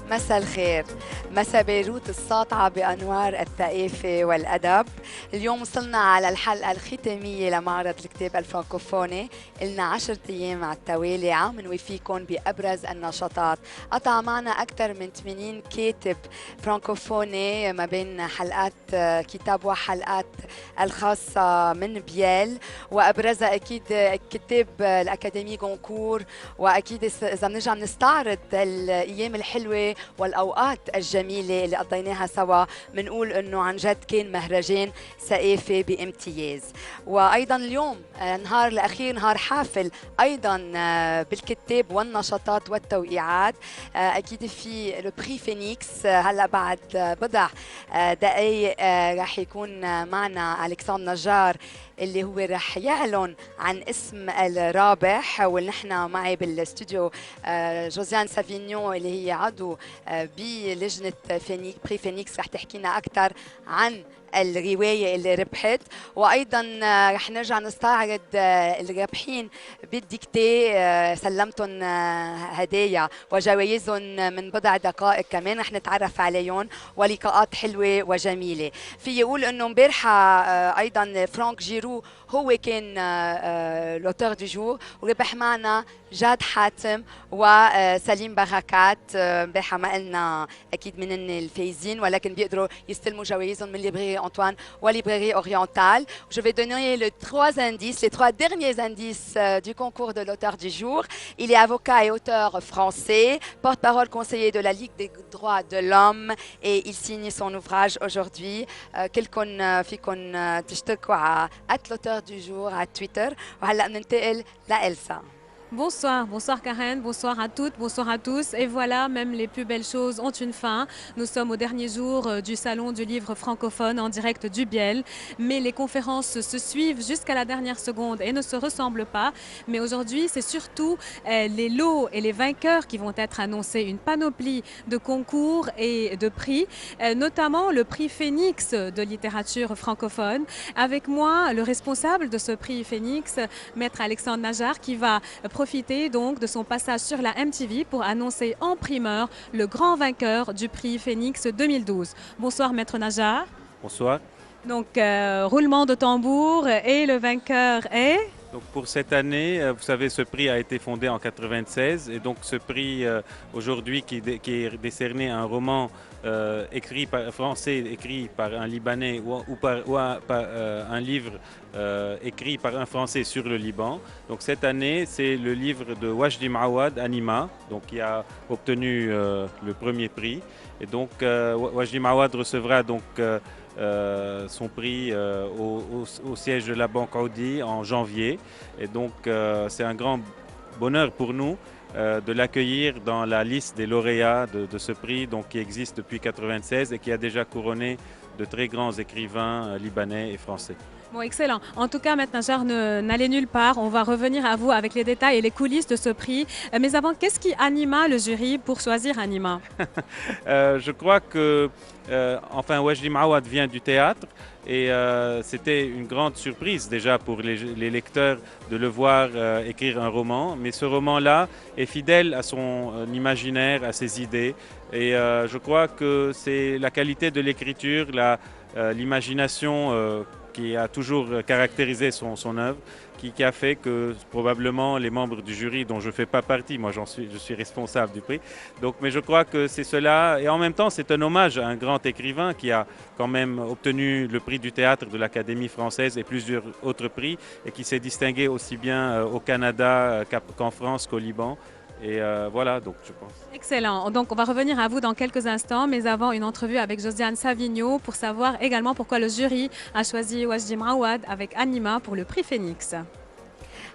مساء الخير. مساء بيروت الساطعة بأنوار الثقافة والأدب. اليوم وصلنا على الحلقة الختامية لمعرض الكتاب الفرانكوفوني. إلنا 10 أيام على التوالي عم نوفيكم بأبرز النشاطات. قطع معنا أكثر من 80 كاتب فرانكوفوني ما بين حلقات كتاب وحلقات الخاصة من بيال، وأبرزها أكيد كتاب الأكاديمية غونكور. وأكيد إذا بنرجع نستعرض الأيام الحلوة والأوقات الجميلة اللي قضيناها سوا، بنقول إنه عن جد كان مهرجان ثقافي بامتياز. وأيضا اليوم نهار الأخير نهار حافل أيضا بالكتاب والنشاطات والتوقيعات. أكيد في لو بري فينيكس هلا بعد بضع دقائق رح يكون معنا ألكسندر نجار اللي هو رح يعلن عن اسم الرابح، ونحن معي بالاستوديو جوزيان سافينيون اللي هي عضو بلجنة بري فينيكس، رح تحكينا أكثر عن الرواية اللي ربحت. وأيضا رح نرجع نستعرض الرابحين بالديكتي، سلمتهم هدايا وجوائزهم من بضع دقائق كمان رح نتعرف عليهم، ولقاءات حلوة وجميلة. في يقول أنه مبارحة أيضا فرانك جيرو هو كان لوتور دو جور، وربح معنا جاد حاتم وسليم بركات. امبارحه ما قلنا اكيد من الفايزين، ولكن بيقدروا يستلموا جوائزهم من ليبراري Antoine ou librairie orientale. Je vais donner les trois indices, les trois derniers indices du concours de l'auteur du jour. Il est avocat et auteur français, porte-parole conseiller de la Ligue des droits de l'homme, et il signe son ouvrage aujourd'hui. كلكم فيكم تشتركوا على l'auteur du jour à Twitter. وهلا بننتقل لإلسا. Bonsoir, bonsoir Karen, bonsoir à toutes, bonsoir à tous. Et voilà, même les plus belles choses ont une fin. Nous sommes au dernier jour du Salon du livre francophone en direct du Biel. Mais les conférences se suivent jusqu'à la dernière seconde et ne se ressemblent pas. Mais aujourd'hui, c'est surtout les lots et les vainqueurs qui vont être annoncés. Une panoplie de concours et de prix, notamment le prix Phénix de littérature francophone. Avec moi, le responsable de ce prix Phénix, maître Alexandre Najar, qui va profiter donc de son passage sur la MTV pour annoncer en primeur le grand vainqueur du prix Phénix 2012. Bonsoir maître Najar. Bonsoir. Donc roulement de tambour, et le vainqueur est... Donc pour cette année, vous savez, ce prix a été fondé en 96, et donc ce prix aujourd'hui qui est décerné à un roman français écrit par un Libanais ou par un livre écrit par un Français sur le Liban. Donc cette année, c'est le livre de Wajdi Mouawad, Anima, donc qui a obtenu le premier prix. Et donc Wajdi Mouawad recevra donc son prix au siège de la Banque Audi en janvier. Et donc c'est un grand bonheur pour nous de l'accueillir dans la liste des lauréats de ce prix, donc, qui existe depuis 1996 et qui a déjà couronné de très grands écrivains libanais et français. Bon, excellent. En tout cas, maintenant, Najar, n'allez nulle part. On va revenir à vous avec les détails et les coulisses de ce prix. Mais avant, qu'est-ce qui anima le jury pour choisir Anima? Je crois que, enfin, Wajdi Mouawad vient du théâtre, et c'était une grande surprise déjà pour les lecteurs de le voir écrire un roman. Mais ce roman-là est fidèle à son imaginaire, à ses idées. Et je crois que c'est la qualité de l'écriture, l'imagination qui a toujours caractérisé son œuvre, qui a fait que probablement les membres du jury, dont je ne fais pas partie, moi je suis responsable du prix, donc, mais je crois que c'est cela, et en même temps c'est un hommage à un grand écrivain qui a quand même obtenu le prix du théâtre de l'Académie française et plusieurs autres prix, et qui s'est distingué aussi bien au Canada qu'en France qu'au Liban. Et voilà, donc je pense. Excellent. Donc, on va revenir à vous dans quelques instants, mais avant une entrevue avec Josiane Savigno pour savoir également pourquoi le jury a choisi Wajdi Mouawad avec Anima pour le prix Phénix.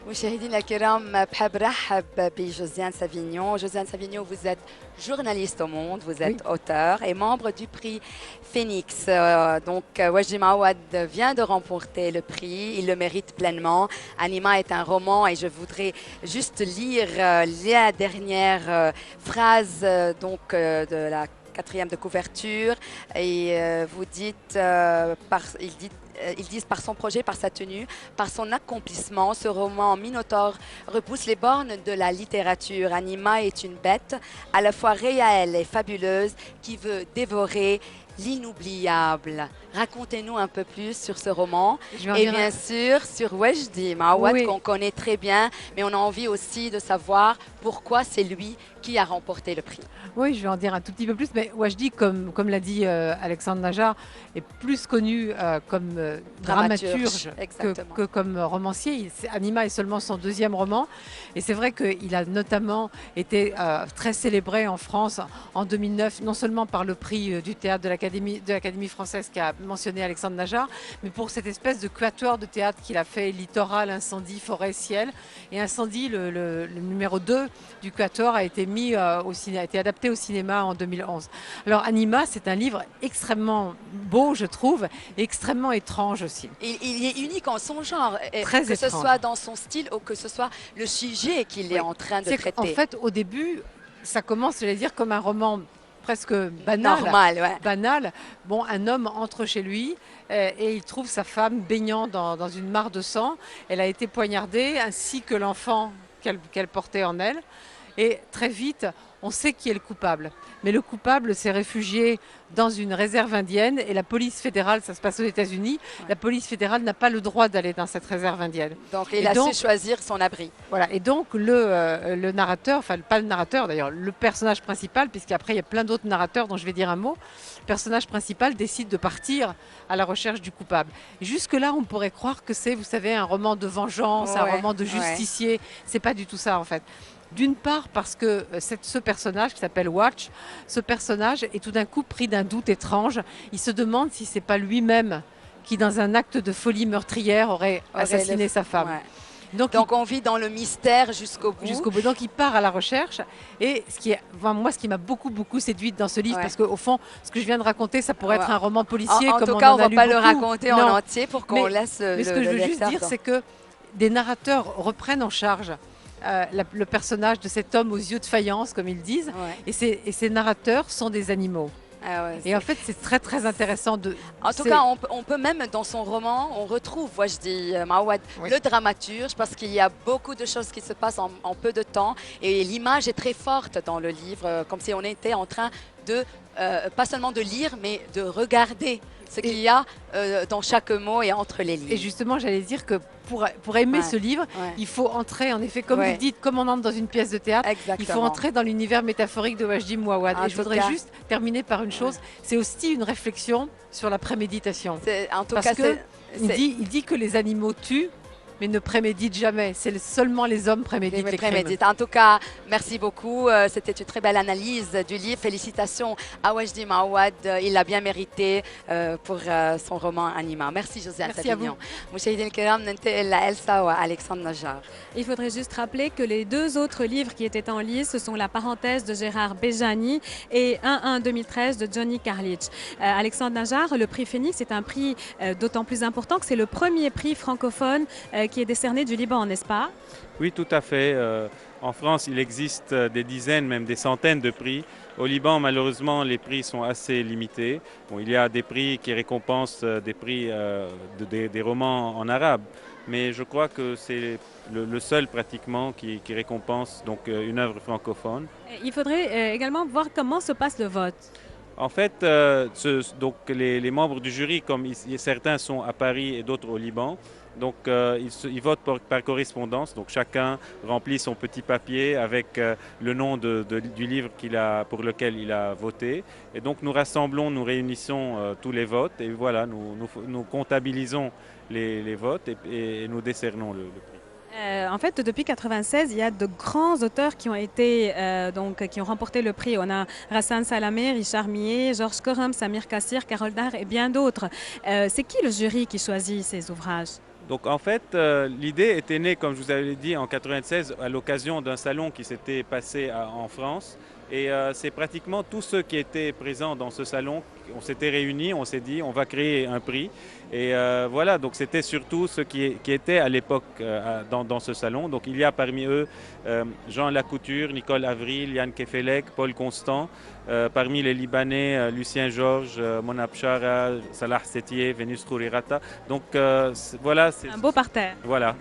مشاهدينا الكرام، بحب رحب بجوزيان سافينيون. Josiane Savigno, vous êtes journaliste au Monde, vous êtes auteur et membre du prix Phénix. Donc, Wajdi Mouawad vient de remporter le prix, il le mérite pleinement. Anima est un roman, et je voudrais juste lire la dernière phrase de la quatrième de couverture. Et vous dites, il dit ils disent par son projet, par sa tenue, par son accomplissement, ce roman Minotaure repousse les bornes de la littérature. Anima est une bête à la fois réelle et fabuleuse qui veut dévorer l'inoubliable. Racontez-nous un peu plus sur ce roman et bien sûr sur Wajdi Mouawad qu'on connaît très bien, mais on a envie aussi de savoir pourquoi c'est lui qui a remporté le prix. Oui, je vais en dire un tout petit peu plus, mais Wajdi, comme l'a dit Alexandre Najar, est plus connu comme dramaturge que comme romancier. Anima est seulement son deuxième roman, et c'est vrai qu'il a notamment été très célébré en France en 2009, non seulement par le prix du théâtre de l'Académie française qu'a mentionné Alexandre Najar, mais pour cette espèce de quatuor de théâtre qu'il a fait, Littoral, Incendie, Forêt, Ciel. Et Incendie, le numéro 2 du quatuor, a été a été adapté au cinéma en 2011. Alors Anima, c'est un livre extrêmement beau, je trouve, et extrêmement étrange aussi. Il est unique en son genre, Très que étrange. ce soit dans son style ou que ce soit le sujet qu'il est en train de traiter. En fait, au début, ça commence, je vais dire, comme un roman presque banal. Normal, ouais. Banal. Bon, un homme entre chez lui et il trouve sa femme baignant dans une mare de sang. Elle a été poignardée, ainsi que l'enfant qu'elle portait en elle. Et très vite, on sait qui est le coupable. Mais le coupable s'est réfugié dans une réserve indienne et la police fédérale, ça se passe aux États-Unis, la police fédérale n'a pas le droit d'aller dans cette réserve indienne. Donc il a su choisir son abri. Voilà, et donc le narrateur, enfin pas le narrateur d'ailleurs, le personnage principal, puisqu'après il y a plein d'autres narrateurs dont je vais dire un mot, le personnage principal décide de partir à la recherche du coupable. Et jusque-là, on pourrait croire que c'est, vous savez, un roman de vengeance, un roman de justicier. C'est pas du tout ça en fait. D'une part parce que ce personnage qui s'appelle Watch, ce personnage est tout d'un coup pris d'un doute étrange. Il se demande si c'est pas lui-même qui, dans un acte de folie meurtrière, aurait assassiné sa femme. Ouais. Donc on vit dans le mystère jusqu'au bout. Jusqu'au bout. Donc il part à la recherche. Et ce qui m'a beaucoup séduite dans ce livre, parce qu'au fond, ce que je viens de raconter, ça pourrait être un roman policier. En tout cas, on ne va pas le raconter en entier pour qu'on laisse mais ce que je veux juste dire, c'est que des narrateurs reprennent en charge le personnage de cet homme aux yeux de faïence, comme ils disent, et ces narrateurs sont des animaux. Ah ouais, et en fait, c'est très intéressant. En tout cas, on peut même, dans son roman, on retrouve, Wajdi Mouawad, le dramaturge, parce qu'il y a beaucoup de choses qui se passent en peu de temps, et l'image est très forte dans le livre, comme si on était en train de, pas seulement de lire, mais de regarder ce qu'il y a dans chaque mot et entre les lignes. Et justement, j'allais dire que pour aimer ce livre, il faut entrer, en effet, comme vous dites, comme on entre dans une pièce de théâtre, il faut entrer dans l'univers métaphorique de Wajdi Mouawad. Et je voudrais juste terminer par une chose, c'est aussi une réflexion sur la préméditation. Parce qu'il dit que les animaux tuent, mais ne prémédite jamais. C'est seulement les hommes préméditent les crimes. En tout cas, merci beaucoup. C'était une très belle analyse du livre. Félicitations à Wajdi Mouawad. Il l'a bien mérité pour son roman Anima. Merci Josiane Savignon. مشاهدينا الكرام ننتقل لإلسا وألكسندر نجار. Il faudrait juste rappeler que les deux autres livres qui étaient en lice, ce sont La Parenthèse de Gérard Béjani et 1-1 2013 de Johnny Carlich. Alexandre Najar, le prix Phénix est un prix d'autant plus important que c'est le premier prix francophone qui est décerné du Liban, n'est-ce pas? Oui, tout à fait. En France, il existe des dizaines, même des centaines de prix. Au Liban, malheureusement, les prix sont assez limités. Bon, il y a des prix qui récompensent des prix des romans en arabe, mais je crois que c'est le seul pratiquement qui récompense donc, une œuvre francophone. Il faudrait également voir comment se passe le vote. En fait, donc les membres du jury, comme certains sont à Paris et d'autres au Liban, donc ils votent par correspondance. Donc chacun remplit son petit papier avec le nom du livre pour lequel il a voté. Et donc nous rassemblons, nous réunissons tous les votes et voilà, nous comptabilisons les votes et nous décernons le prix. En fait, depuis 1996, il y a de grands auteurs qui ont remporté le prix. On a Rassan Salamé, Richard Millet, Georges Corum, Samir Kassir, Carole Dar et bien d'autres. C'est qui le jury qui choisit ces ouvrages? Donc en fait, l'idée était née, comme je vous avais dit, en 1996 à l'occasion d'un salon qui s'était passé en France. Et c'est pratiquement tous ceux qui étaient présents dans ce salon on s'était réunis, on s'est dit on va créer un prix. Et voilà, donc c'était surtout ceux qui étaient à l'époque dans ce salon. Donc il y a parmi eux Jean Lacouture, Nicole Avril, Yann Kefelec, Paul Constant. Parmi les Libanais, Lucien Georges, Mona Pchara, Salah Setier, Vénus Khourirata. Donc voilà. Un beau parterre. Voilà.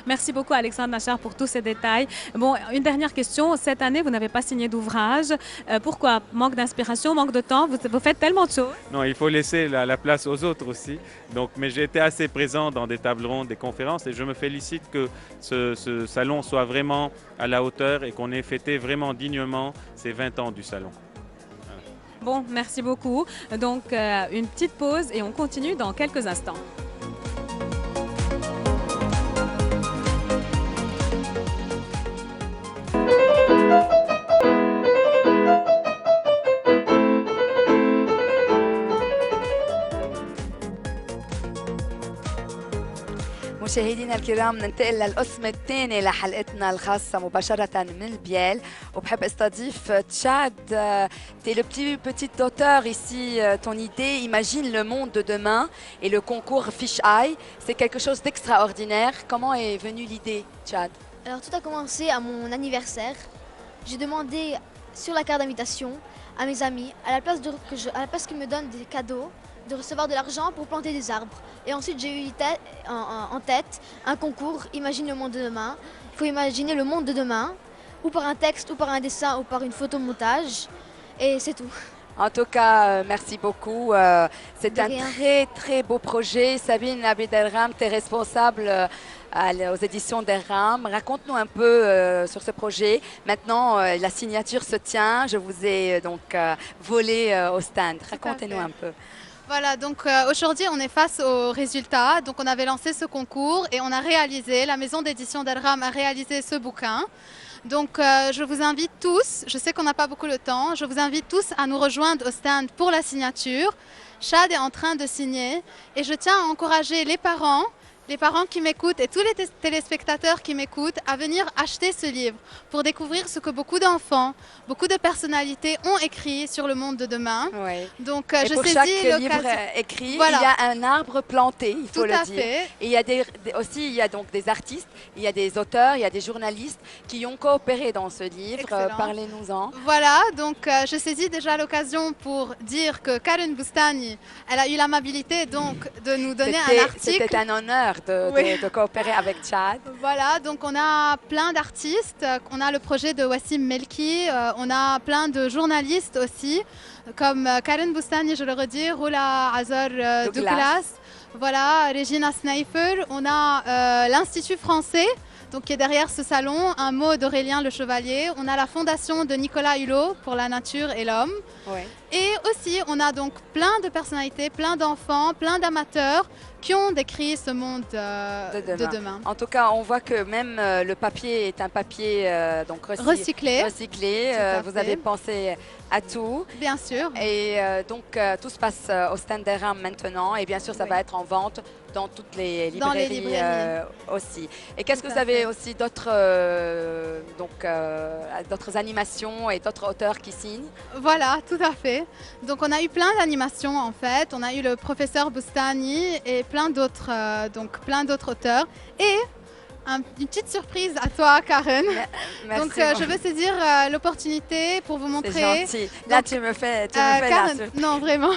Merci beaucoup Alexandre Nachar pour tous ces détails. Bon, une dernière question. Cette année, vous n'avez pas signé d'ouvrage. Pourquoi? Manque d'inspiration, manque de temps? Vous faites tellement de choses. Non, il faut laisser la place aux autres aussi. Donc, mais j'ai été assez présent dans des tables rondes, des conférences, et je me félicite que ce salon soit vraiment à la hauteur et qu'on ait fêté vraiment dignement ces 20 ans du salon. Bon, merci beaucoup. Donc, une petite pause et on continue dans quelques instants. مشاهدينا الكرام ننتقل للقسم الثاني لحلقتنا الخاصة مباشرة من البيال وبحب استضيف Tchad. Tu es le petit auteur ici. Ton idée imagine le monde de demain et le concours Fish Eye. C'est quelque chose d'extraordinaire. Comment est venue l'idée, Tchad? Alors tout a commencé à mon anniversaire. J'ai demandé sur la carte d'invitation à mes amis, à la place qu'ils me donnent des cadeaux, de recevoir de l'argent pour planter des arbres. Et ensuite, j'ai eu en tête un concours, Imagine le monde de demain. Il faut imaginer le monde de demain, ou par un texte, ou par un dessin, ou par une photomontage. Et c'est tout. En tout cas, merci beaucoup. C'est un très, très beau projet. Sabine Abdelrahman, tu es responsable aux éditions d'Erram. Raconte-nous un peu sur ce projet. Maintenant, la signature se tient. Je vous ai donc volé au stand. Racontez-nous un peu. Voilà, donc aujourd'hui on est face aux résultats. Donc on avait lancé ce concours et on a réalisé, la maison d'édition d'Erram a réalisé ce bouquin. Donc je vous invite tous, je sais qu'on n'a pas beaucoup de temps, je vous invite tous à nous rejoindre au stand pour la signature. Chad est en train de signer et je tiens à encourager les parents qui m'écoutent et tous les téléspectateurs qui m'écoutent à venir acheter ce livre pour découvrir ce que beaucoup d'enfants, beaucoup de personnalités ont écrit sur le monde de demain. Oui. Donc, je pour chaque livre écrit, voilà. Il y a un arbre planté, il faut le dire. Fait. Et il y a aussi il y a donc des artistes, il y a des auteurs, il y a des journalistes qui ont coopéré dans ce livre. Parlez-nous-en. Voilà, donc je saisis déjà l'occasion pour dire que Karen Boustani, elle a eu l'amabilité donc de nous donner un article. C'était un honneur de coopérer avec Tchad. Voilà, donc on a plein d'artistes, on a le projet de Wassim Melki, on a plein de journalistes aussi, comme Karen Boustani, je le redis, Roula Azar Douglas, voilà, Regina Sneifer, on a l'Institut français, donc qui est derrière ce salon, un mot d'Aurélien Le Chevalier, on a la fondation de Nicolas Hulot pour la nature et l'homme. Ouais. Et aussi, on a donc plein de personnalités, plein d'enfants, plein d'amateurs qui ont décrit ce monde de demain. En tout cas, on voit que même le papier est un papier donc recyclé. Vous avez pensé à tout. Bien sûr. Et donc, tout se passe au stand d'Erram maintenant. Et bien sûr, ça va être en vente dans toutes les librairies, aussi. Et qu'est-ce que vous avez aussi d'autres animations et d'autres auteurs qui signent? Voilà, tout à fait. Donc on a eu plein d'animations en fait. On a eu le professeur Boustani et plein d'autres auteurs. Et une petite surprise à toi, Karen. Merci. Donc je veux saisir l'opportunité pour vous montrer. C'est gentil. Là, tu me fais Karen, non, vraiment.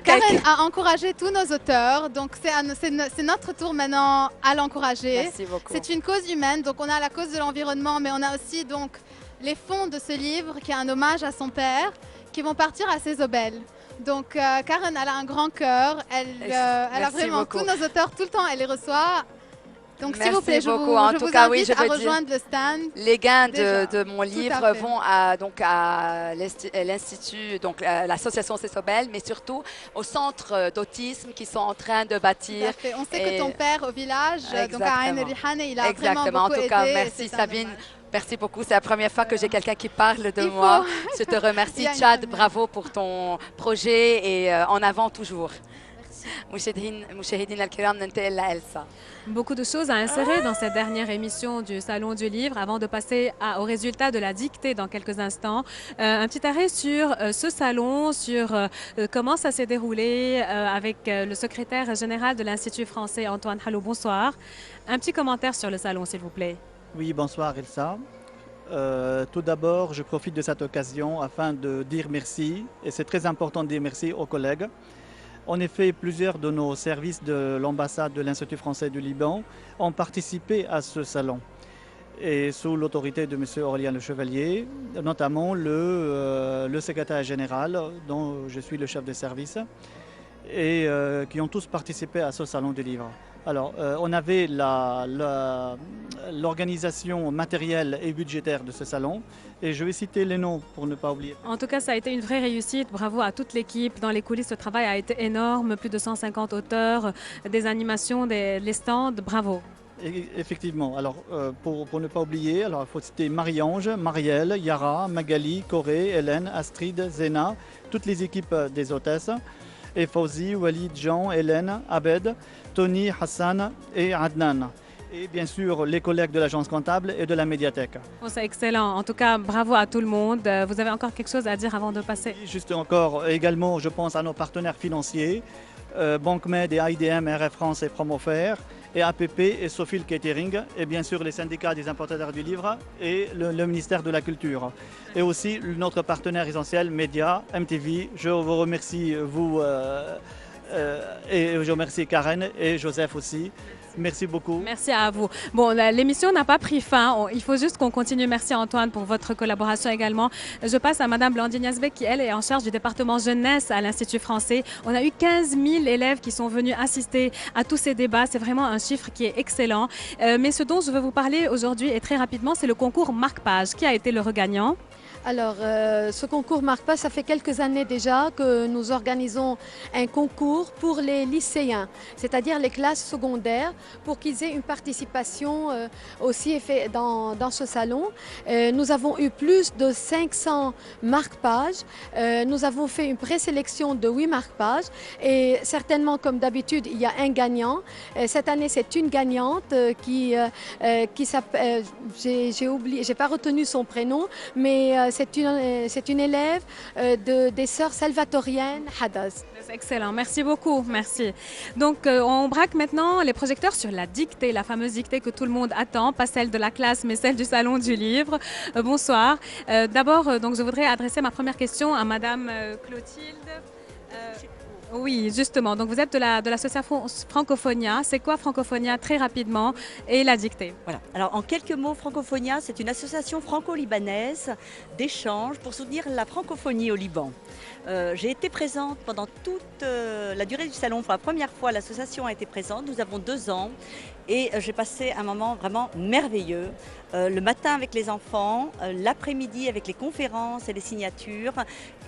Karen a encouragé tous nos auteurs, donc c'est notre tour maintenant à l'encourager. Merci beaucoup. C'est une cause humaine, donc on a la cause de l'environnement, mais on a aussi donc les fonds de ce livre qui est un hommage à son père, qui vont partir à ses obèles. Donc Karen, elle a un grand cœur, elle a vraiment beaucoup. Tous nos auteurs, tout le temps, elle les reçoit. Donc s'il vous plaît, je vous invite à rejoindre le stand. Les gains de mon livre vont à l'Institut, donc l'association Césobel, mais surtout au centre d'autisme qui sont en train de bâtir. Tout à fait. On sait que ton père au village, donc à Ain Rihane, il a vraiment beaucoup aidé. En tout cas, aidé, merci Sabine. Merci beaucoup. C'est la première fois que j'ai quelqu'un qui parle de moi. Je te remercie, Tchad. Bravo pour ton projet et en avant toujours. Merci. مشاهدينا الكرام ننتقل لإلسا. Beaucoup de choses à insérer dans cette dernière émission du Salon du Livre avant de passer au résultat de la dictée dans quelques instants. Un petit arrêt sur ce salon, sur comment ça s'est déroulé avec le secrétaire général de l'Institut français, Antoine Hallou. Bonsoir. Un petit commentaire sur le salon, s'il vous plaît. Oui, bonsoir Elsa. Tout d'abord, je profite de cette occasion afin de dire merci, et c'est très important de dire merci aux collègues. En effet, plusieurs de nos services de l'ambassade de l'Institut français du Liban ont participé à ce salon, et sous l'autorité de M. Aurélien Le Chevalier, notamment le secrétaire général, dont je suis le chef de service, et qui ont tous participé à ce salon du livre. Alors, on avait l'organisation matérielle et budgétaire de ce salon, et je vais citer les noms pour ne pas oublier. En tout cas, ça a été une vraie réussite. Bravo à toute l'équipe. Dans les coulisses, le travail a été énorme. Plus de 150 auteurs, des animations, les stands. Bravo. Effectivement. Alors, pour ne pas oublier, alors, il faut citer Marie-Ange, Marielle, Yara, Magali, Corée, Hélène, Astrid, Zéna, toutes les équipes des hôtesses, et Fauzi, Walid, Jean, Hélène, Abed, Tony, Hassan et Adnan. Et bien sûr, les collègues de l'agence comptable et de la médiathèque. Oh, c'est excellent. En tout cas, bravo à tout le monde. Vous avez encore quelque chose à dire avant de passer? Juste encore, également, je pense à nos partenaires financiers, Banque Med et IDM, RF France et Promofair, et APP et Sophil Catering, et bien sûr les syndicats des importateurs du livre et le ministère de la Culture. Et aussi notre partenaire essentiel, Média, MTV. Je vous remercie, vous, et je remercie Karen et Joseph aussi. Merci beaucoup. Merci à vous. Bon, l'émission n'a pas pris fin. Il faut juste qu'on continue. Merci Antoine pour votre collaboration également. Je passe à Madame Blandine Yazbek qui, elle, est en charge du département jeunesse à l'Institut français. On a eu 15 000 élèves qui sont venus assister à tous ces débats. C'est vraiment un chiffre qui est excellent. Mais ce dont je veux vous parler aujourd'hui et très rapidement, c'est le concours Marque-Page. Qui a été le regagnant? Alors, ce concours Marque-Page, ça fait quelques années déjà que nous organisons un concours pour les lycéens, c'est-à-dire les classes secondaires, pour qu'ils aient une participation aussi dans ce salon. Nous avons eu plus de 500 Marque-Pages. Nous avons fait une présélection de 8 Marque-Pages et certainement, comme d'habitude, il y a un gagnant. Cette année, c'est une gagnante qui s'appelle, j'ai pas retenu son prénom, mais c'est une élève des sœurs salvatoriennes Hadaz. C'est excellent, merci beaucoup, merci. Donc on braque maintenant les projecteurs sur la dictée, la fameuse dictée que tout le monde attend, pas celle de la classe mais celle du Salon du Livre. Bonsoir. D'abord, donc je voudrais adresser ma première question à Madame Clotilde. Oui, justement. Donc, vous êtes de l'association Francophonia. C'est quoi Francophonia, très rapidement, et la dictée? Voilà. Alors, en quelques mots, Francophonia, c'est une association franco-libanaise d'échange pour soutenir la francophonie au Liban. J'ai été présente pendant toute la durée du salon. Pour la première fois, l'association a été présente. Nous avons 2 ans et j'ai passé un moment vraiment merveilleux. Le matin avec les enfants, l'après-midi avec les conférences et les signatures.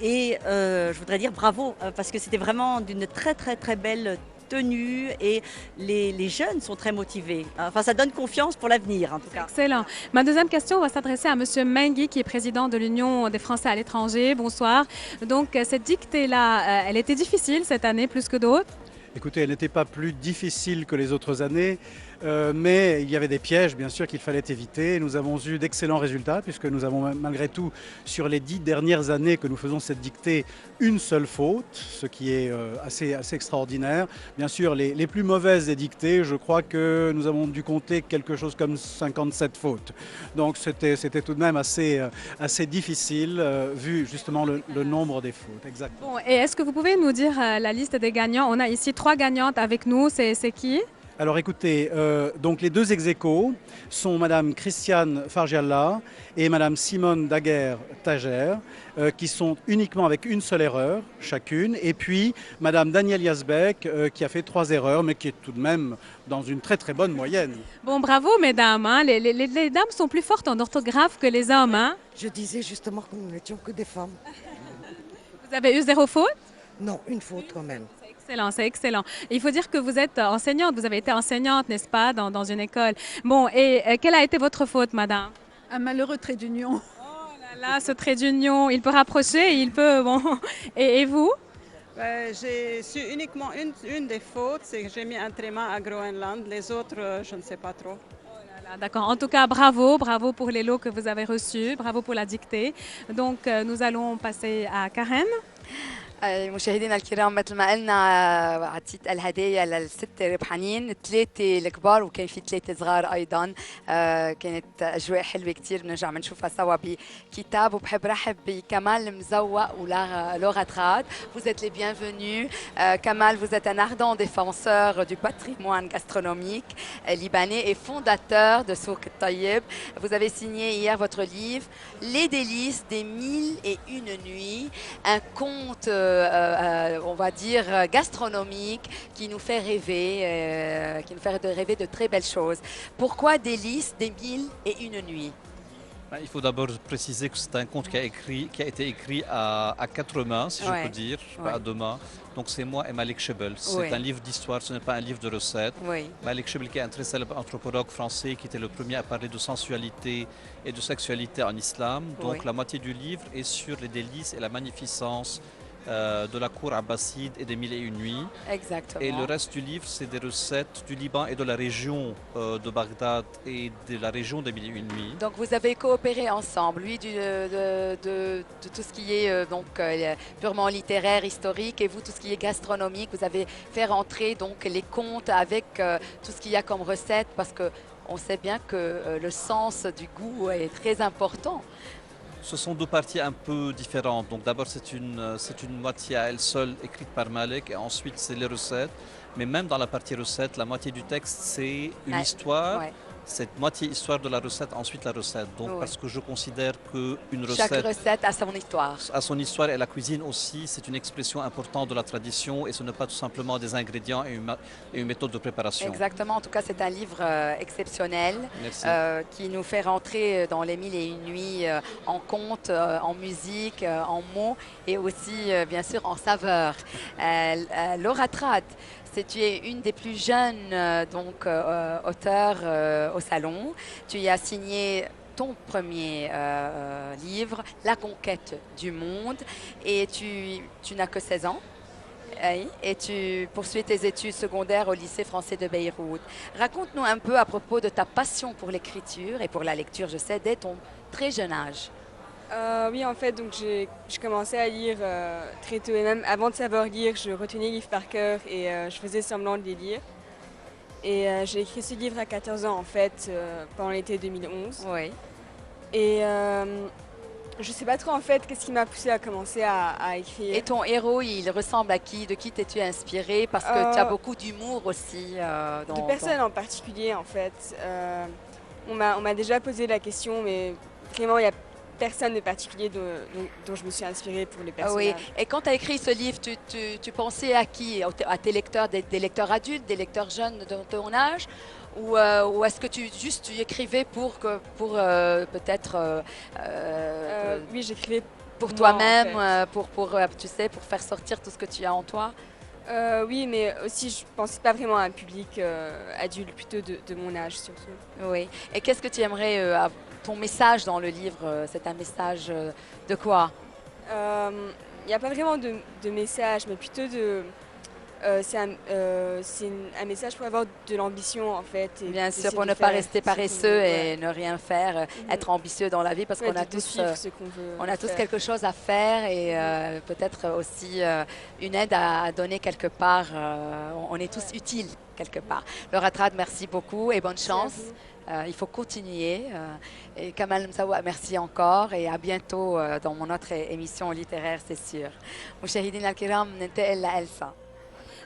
Et je voudrais dire bravo parce que c'était vraiment d'une très très très belle tenue et les jeunes sont très motivés. Enfin, ça donne confiance pour l'avenir en tout cas. Excellent. Ma deuxième question va s'adresser à Monsieur Mengui qui est président de l'Union des Français à l'étranger. Bonsoir. Donc cette dictée-là, elle était difficile cette année plus que d'autres? Écoutez, elle n'était pas plus difficile que les autres années, mais il y avait des pièges, bien sûr, qu'il fallait éviter. Nous avons eu d'excellents résultats, puisque nous avons malgré tout, sur les 10 dernières années que nous faisons cette dictée, une seule faute, ce qui est assez extraordinaire. Bien sûr, les plus mauvaises des dictées, je crois que nous avons dû compter quelque chose comme 57 fautes. Donc c'était tout de même assez difficile, vu justement le nombre des fautes. Exactement. Bon, et est-ce que vous pouvez nous dire la liste des gagnants? On a ici 3 gagnantes avec nous, c'est qui? Alors écoutez, donc les 2 ex-aequo sont Madame Christiane Fargialla et Madame Simone Daguerre-Tager, qui sont uniquement avec une seule erreur chacune, et puis Madame Danielle Yazbek qui a fait 3 erreurs, mais qui est tout de même dans une très très bonne moyenne. Bon, bravo mesdames, hein. Les dames sont plus fortes en orthographe que les hommes. Hein. Je disais justement que nous n'étions que des femmes. Vous avez eu 0 faute? Non, une faute quand même. Excellent, c'est excellent. Il faut dire que vous êtes enseignante, vous avez été enseignante, n'est-ce pas, dans une école. Bon, et quelle a été votre faute, madame? Un malheureux trait d'union. Oh là là, ce trait d'union, il peut rapprocher, il peut... Bon. Et vous? J'ai su uniquement une des fautes, c'est que j'ai mis un tréma à Groenland. Les autres, je ne sais pas trop. D'accord. En tout cas, bravo, bravo pour les lots que vous avez reçus, bravo pour la dictée. Donc, nous allons passer à Karen. مشاهدينا الكرام مثل ما قلنا عطيت الهدايا للستة ربحانين 3 الكبار وكان في 3 صغار أيضا كانت أجواء حلوة كتير بنرجع بنشوفها سوا بكتاب وبحب رحب بكمال مزوق ولغة غاد. Vous êtes les bienvenus. Kamal, vous êtes un ardent défenseur du patrimoine gastronomique libanais et fondateur de Souk Taïeb. Vous avez signé hier votre livre Les délices des 1001 nuits, un conte on va dire gastronomique qui nous fait rêver de très belles choses. Pourquoi Délices des 1001 nuits? Il faut d'abord préciser que c'est un conte qui a été écrit à 4 mains, si je peux dire, pas à 2 mains. Donc c'est moi et Malik Chebel. C'est un livre d'histoire, ce n'est pas un livre de recettes. Malik Chebel qui est un très célèbre anthropologue français qui était le premier à parler de sensualité et de sexualité en islam. Donc la moitié du livre est sur les délices et la magnificence de la cour abbasside et des 1001 nuits. Exactement. Et le reste du livre, c'est des recettes du Liban et de la région de Bagdad et de la région des 1001 nuits. Donc vous avez coopéré ensemble, lui de tout ce qui est purement littéraire, historique, et vous tout ce qui est gastronomique. Vous avez fait rentrer donc les contes avec tout ce qu'il y a comme recette, parce que on sait bien que le sens du goût est très important. Ce sont 2 parties un peu différentes. Donc d'abord c'est une moitié à elle seule écrite par Malek et ensuite c'est les recettes. Mais même dans la partie recette, la moitié du texte c'est une histoire. Cette moitié histoire de la recette, ensuite la recette. Donc parce que je considère qu'une recette... Chaque recette a son histoire. A son histoire et la cuisine aussi, c'est une expression importante de la tradition et ce n'est pas tout simplement des ingrédients et une méthode de préparation. Exactement, en tout cas c'est un livre exceptionnel qui nous fait rentrer dans les 1001 nuits en contes, en musique, en mots et aussi bien sûr en saveurs. Laura Trad, tu es une des plus jeunes auteurs au salon. Tu y as signé ton premier livre, La conquête du monde, et tu n'as que 16 ans. Et tu poursuis tes études secondaires au lycée français de Beyrouth. Raconte-nous un peu à propos de ta passion pour l'écriture et pour la lecture, je sais, dès ton très jeune âge. Oui, en fait, donc j'ai commencé à lire très tôt et même avant de savoir lire, je retenais les livres par cœur et je faisais semblant de les lire. Et j'ai écrit ce livre à 14 ans en fait, pendant l'été 2011. Oui. Et je sais pas trop en fait qu'est-ce qui m'a poussée à commencer à écrire. Et ton héros, il ressemble à qui? De qui t'es-tu inspirée? Parce que tu as beaucoup d'humour aussi. De personne en particulier en fait. On m'a déjà posé la question, mais vraiment il y a personne de particulier dont je me suis inspirée pour les personnages. Oui, et quand tu as écrit ce livre, tu pensais à qui? À tes lecteurs, des lecteurs adultes, des lecteurs jeunes de ton âge? Ou est-ce que tu écrivais pour peut-être... oui, j'écrivais pour toi-même, en fait. Tu sais, pour faire sortir tout ce que tu as en toi? Oui, mais aussi je ne pensais pas vraiment à un public adulte, plutôt de mon âge surtout. Oui, et qu'est-ce que tu aimerais... ton message dans le livre, c'est un message de quoi? Il n'y a pas vraiment de message, mais plutôt c'est un message pour avoir de l'ambition en fait. Et bien sûr, pour ne pas rester paresseux et ne rien faire, être ambitieux dans la vie parce qu'on a tous quelque chose à faire et peut-être aussi une aide à donner quelque part. On est tous utiles quelque part. Laura Trad, merci beaucoup et bonne chance. Il faut continuer. Et Kamal Msawa, merci encore et à bientôt dans mon autre émission littéraire, c'est sûr. مشاهدينا الكرام ننتقل لإلسا.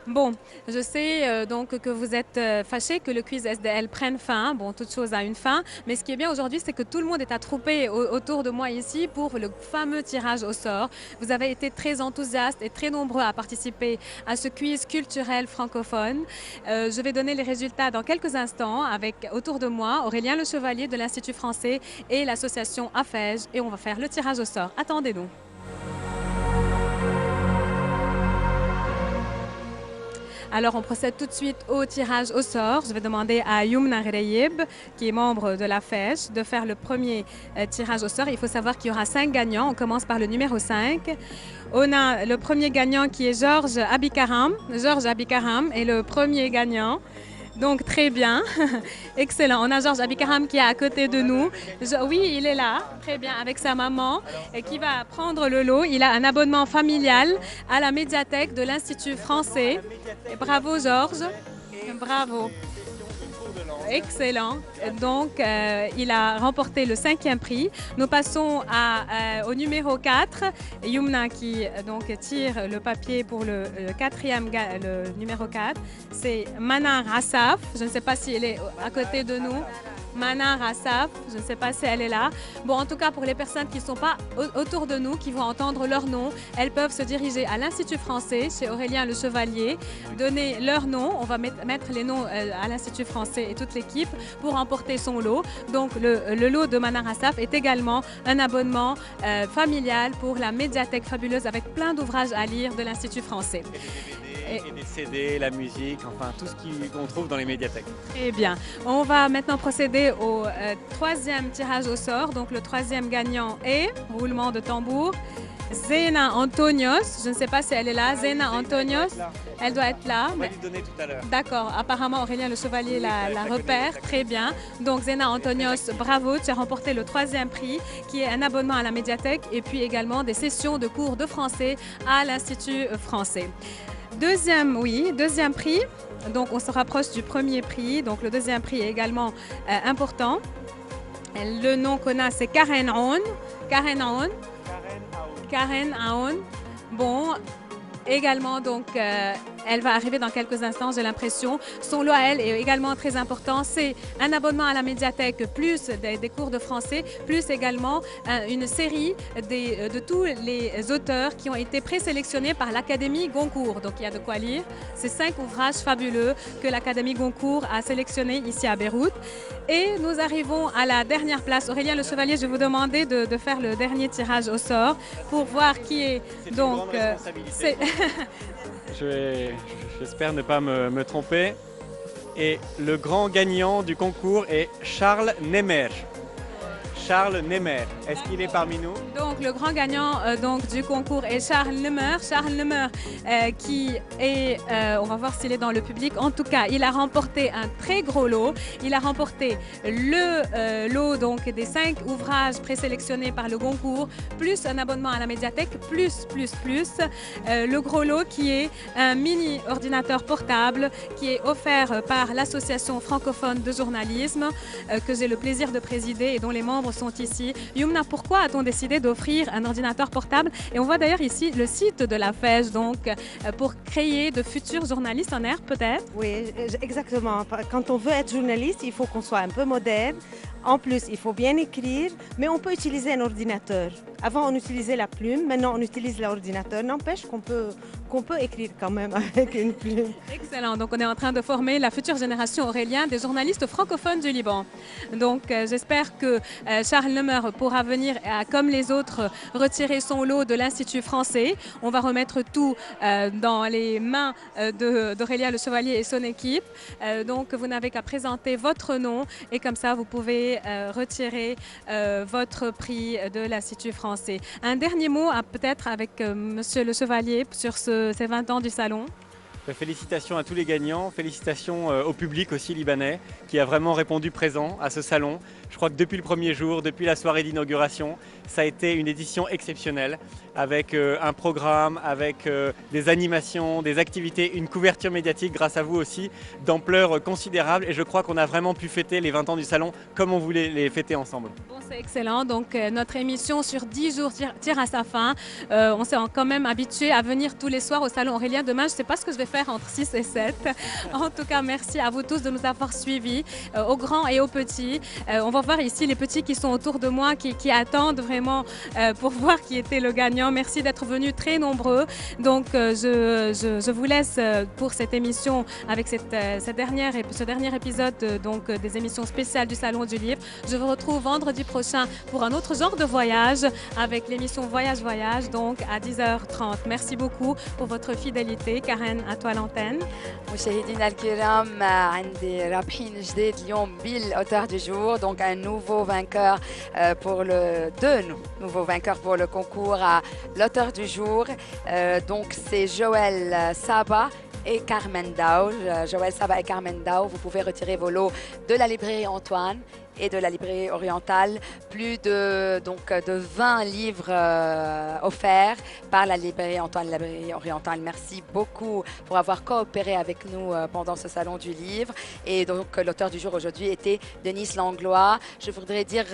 Bon, je sais donc que vous êtes fâchés que le quiz SDL prenne fin. Bon, toute chose a une fin. Mais ce qui est bien aujourd'hui, c'est que tout le monde est attroupé autour de moi ici pour le fameux tirage au sort. Vous avez été très enthousiastes et très nombreux à participer à ce quiz culturel francophone. Je vais donner les résultats dans quelques instants avec autour de moi Aurélien Le Chevalier de l'Institut français et l'association AFEJ. Et on va faire le tirage au sort. Attendez-nous. Alors, on procède tout de suite au tirage au sort. Je vais demander à Youmna Reyeb, qui est membre de la FEJ, de faire le premier tirage au sort. Il faut savoir qu'il y aura 5 gagnants. On commence par le numéro 5. On a le premier gagnant qui est Georges Abikaram. Georges Abikaram est le premier gagnant. Donc, très bien. Excellent. On a Georges Abikaram qui est à côté de nous. Oui, il est là, très bien, avec sa maman, et qui va prendre le lot. Il a un abonnement familial à la médiathèque de l'Institut français. Et bravo, Georges. Bravo. Excellent. Donc, il a remporté le 5e prix. Nous passons au numéro 4. Youmna qui donc tire le papier pour le numéro 4. C'est Manar Assaf. Je ne sais pas si elle est à côté de nous. Manar Assaf, je ne sais pas si elle est là. Bon, en tout cas, pour les personnes qui ne sont pas autour de nous, qui vont entendre leur nom, elles peuvent se diriger à l'Institut français, chez Aurélien Le Chevalier, donner leur nom. On va mettre les noms à l'Institut français et toute l'équipe pour emporter son lot. Donc, le lot de Manar Assaf est également un abonnement familial pour la médiathèque fabuleuse avec plein d'ouvrages à lire de l'Institut français. Et des CD, la musique, enfin tout ce qu'on trouve dans les médiathèques. Très bien. On va maintenant procéder au 3e tirage au sort. Donc le 3e gagnant est, roulement de tambour, Zena Antonios. Je ne sais pas si elle est là. Zena Antonios, elle doit être là. On va lui donner tout à l'heure. D'accord. Apparemment, Aurélien Le Chevalier la repère. Très bien. Donc Zena Antonios, bravo. Tu as remporté le 3e prix qui est un abonnement à la médiathèque et puis également des sessions de cours de français à l'Institut français. Deuxième prix. Donc, on se rapproche du premier prix. Donc, le 2e prix est également important. Le nom qu'on a, c'est Karen Aoun. Karen Aoun. Bon, également, donc, elle va arriver dans quelques instants, j'ai l'impression. Son lot à elle est également très important. C'est un abonnement à la médiathèque, plus des cours de français, plus également une série de tous les auteurs qui ont été présélectionnés par l'Académie Goncourt. Donc, il y a de quoi lire. C'est 5 ouvrages fabuleux que l'Académie Goncourt a sélectionnés ici à Beyrouth. Et nous arrivons à la dernière place. Aurélien Le Chevalier, je vais vous demander de faire le dernier tirage au sort pour voir qui est. Donc, c'est J'espère ne pas me tromper. Et le grand gagnant du concours est Charles Nemer. Charles Nemer, est-ce qu'il est parmi nous? Donc le grand gagnant du concours est Charles Nemer. Charles Nemer qui est, on va voir s'il est dans le public. En tout cas, il a remporté un très gros lot. Il a remporté le lot donc des 5 ouvrages présélectionnés par le concours, plus un abonnement à la médiathèque, plus le gros lot qui est un mini ordinateur portable qui est offert par l'association francophone de journalisme que j'ai le plaisir de présider et dont les membres sont ici. Youmna, pourquoi a-t-on décidé d'offrir un ordinateur portable? Et on voit d'ailleurs ici le site de la FEJ, donc pour créer de futurs journalistes en air, peut-être? Oui, exactement. Quand on veut être journaliste, il faut qu'on soit un peu moderne. En plus, il faut bien écrire, mais on peut utiliser un ordinateur. Avant, on utilisait la plume, maintenant on utilise l'ordinateur. N'empêche qu'on peut écrire quand même avec une plume. Excellent. Donc, on est en train de former la future génération, Aurélien, des journalistes francophones du Liban. Donc, j'espère que Charles Nemer pourra venir, comme les autres, retirer son lot de l'Institut français. On va remettre tout dans les mains d'Aurélien Le Chevalier et son équipe. Donc, vous n'avez qu'à présenter votre nom et comme ça, vous pouvez retirer votre prix de l'Institut français. Un dernier mot peut-être avec Monsieur Le Chevalier sur ces 20 ans du salon. Félicitations à tous les gagnants, félicitations au public aussi libanais qui a vraiment répondu présent à ce salon. Je crois que depuis le premier jour, depuis la soirée d'inauguration, ça a été une édition exceptionnelle avec un programme, avec des animations, des activités, une couverture médiatique grâce à vous aussi d'ampleur considérable et je crois qu'on a vraiment pu fêter les 20 ans du salon comme on voulait les fêter ensemble. Bon, c'est excellent. Donc notre émission sur 10 jours tire à sa fin. On s'est quand même habitué à venir tous les soirs au salon Aurélien. Demain, je ne sais pas ce que je vais faire entre 6 et 7. En tout cas, merci à vous tous de nous avoir suivis, aux grands et aux petits. On va voir ici les petits qui sont autour de moi, qui attendent vraiment pour voir qui était le gagnant. Merci d'être venus très nombreux. Donc, je vous laisse pour cette émission avec ce dernier épisode donc, des émissions spéciales du Salon du Livre. Je vous retrouve vendredi prochain. prochain pour un autre genre de voyage avec l'émission Voyage Voyage, donc à 10h30. Merci beaucoup pour votre fidélité. Karen, à toi l'antenne. مشاهدينا الكرام عندي رابحين جديد اليوم بالauteur du jour, donc un nouveau vainqueur pour le deux nouveaux vainqueurs pour le concours à l'auteur du jour. Donc c'est Joël Saba et Carmen Dao. Joël Saba et Carmen Dao, vous pouvez retirer vos lots de la librairie Antoine et de la librairie orientale. Plus de 20 livres offerts par la librairie Antoine, la librairie orientale. Merci beaucoup pour avoir coopéré avec nous pendant ce salon du livre. Et donc l'auteur du jour aujourd'hui était Denise Langlois. Je voudrais dire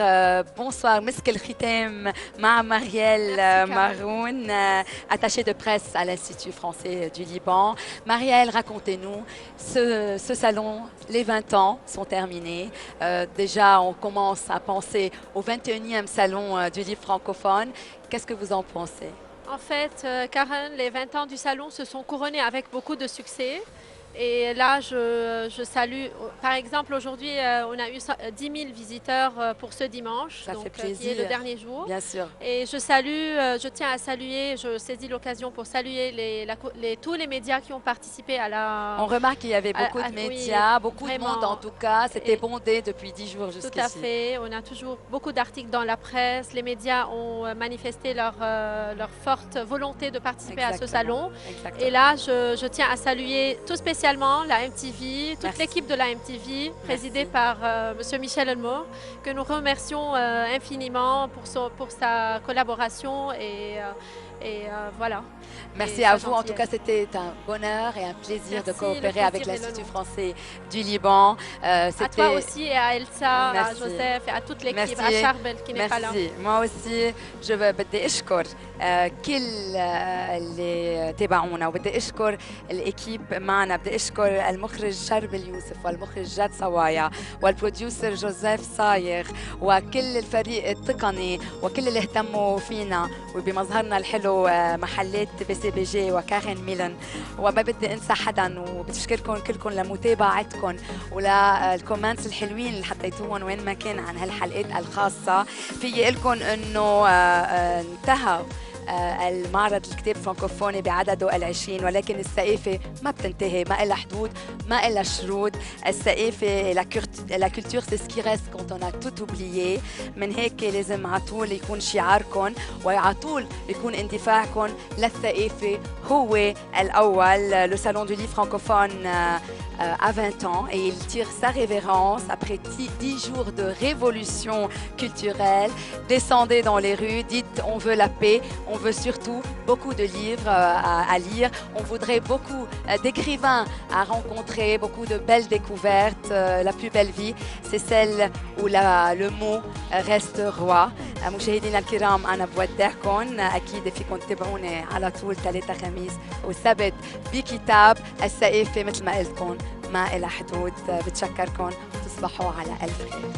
bonsoir, Misk El Khitem, ma Marielle Maroun, attachée de presse à l'Institut français du Liban. Marielle, racontez-nous, ce salon, les 20 ans sont terminés. Déjà, on commence à penser au 21e salon du livre francophone. Qu'est-ce que vous en pensez? En fait, Karen, les 20 ans du salon se sont couronnés avec beaucoup de succès. Et là, je salue, par exemple, aujourd'hui, on a eu 10 000 visiteurs pour ce dimanche, ça fait plaisir, qui est le dernier jour. Bien sûr. Et je tiens à saluer, je saisis l'occasion pour saluer tous les médias qui ont participé à la... On remarque qu'il y avait beaucoup de médias, oui, beaucoup vraiment. De monde en tout cas. C'était bondé depuis 10 jours jusqu'ici. Tout à fait. On a toujours beaucoup d'articles dans la presse. Les médias ont manifesté leur forte volonté de participer à ce salon. Exactement. Et là, je tiens à saluer tout spécialement la MTV, toute l'équipe de la MTV, présidée par M. Michel Elmour, que nous remercions infiniment pour sa collaboration et voilà. Merci à vous. En tout cas, c'était un bonheur et un plaisir de coopérer avec l'Institut français du Liban. À toi aussi et à Elsa, à Joseph et à toute l'équipe, à Charbel qui n'est pas là. Merci. Moi aussi, je بدي أشكر كل اللي تابعونا وبدي أشكر الإكيب معنا. بدي أشكر المخرج شربل يوسف والمخرج جاد صوايا والبروديوسر جوزيف صايغ وكل الفريق التقني وكل اللي اهتموا فينا وبمظهرنا الحلو محلات BCBG وكارين ميلان. وما بدي انسى حدا وبتشكركم كلكم لمتابعتكم وللكومنتس الحلوين اللي حطيتوهم وين ما كان عن هالحلقات الخاصه. في لكم انه انتهى المعرض الكتاب الفرنكوفوني بعدده ال20 ولكن الثقافة ما بتنتهي، ما إلها حدود، ما إلها شروط. الثقافة la culture c'est ce qui reste quand on a tout oublié. من هيك لازم على طول يكون شعاركم وعلى طول يكون اندفاعكم للثقافة هو الأول. Le salon du livre francophone a 20 ans et il tire sa révérence après 10 jours de révolution culturelle. Descendez dans les rues, dites on veut la paix, on veut surtout beaucoup de livres à lire. On voudrait beaucoup d'écrivains à rencontrer, beaucoup de belles découvertes. La plus belle vie, c'est celle où le mot reste roi. مشاهدينا الكرام أنا بودعكم. أكيد فيكم تتابعوني على طول ثلاثة خميس وسبت بكتاب الثقافة مثل ما قلتكم ما إلها حدود. بتشكركم وتصبحوا على ألف خير.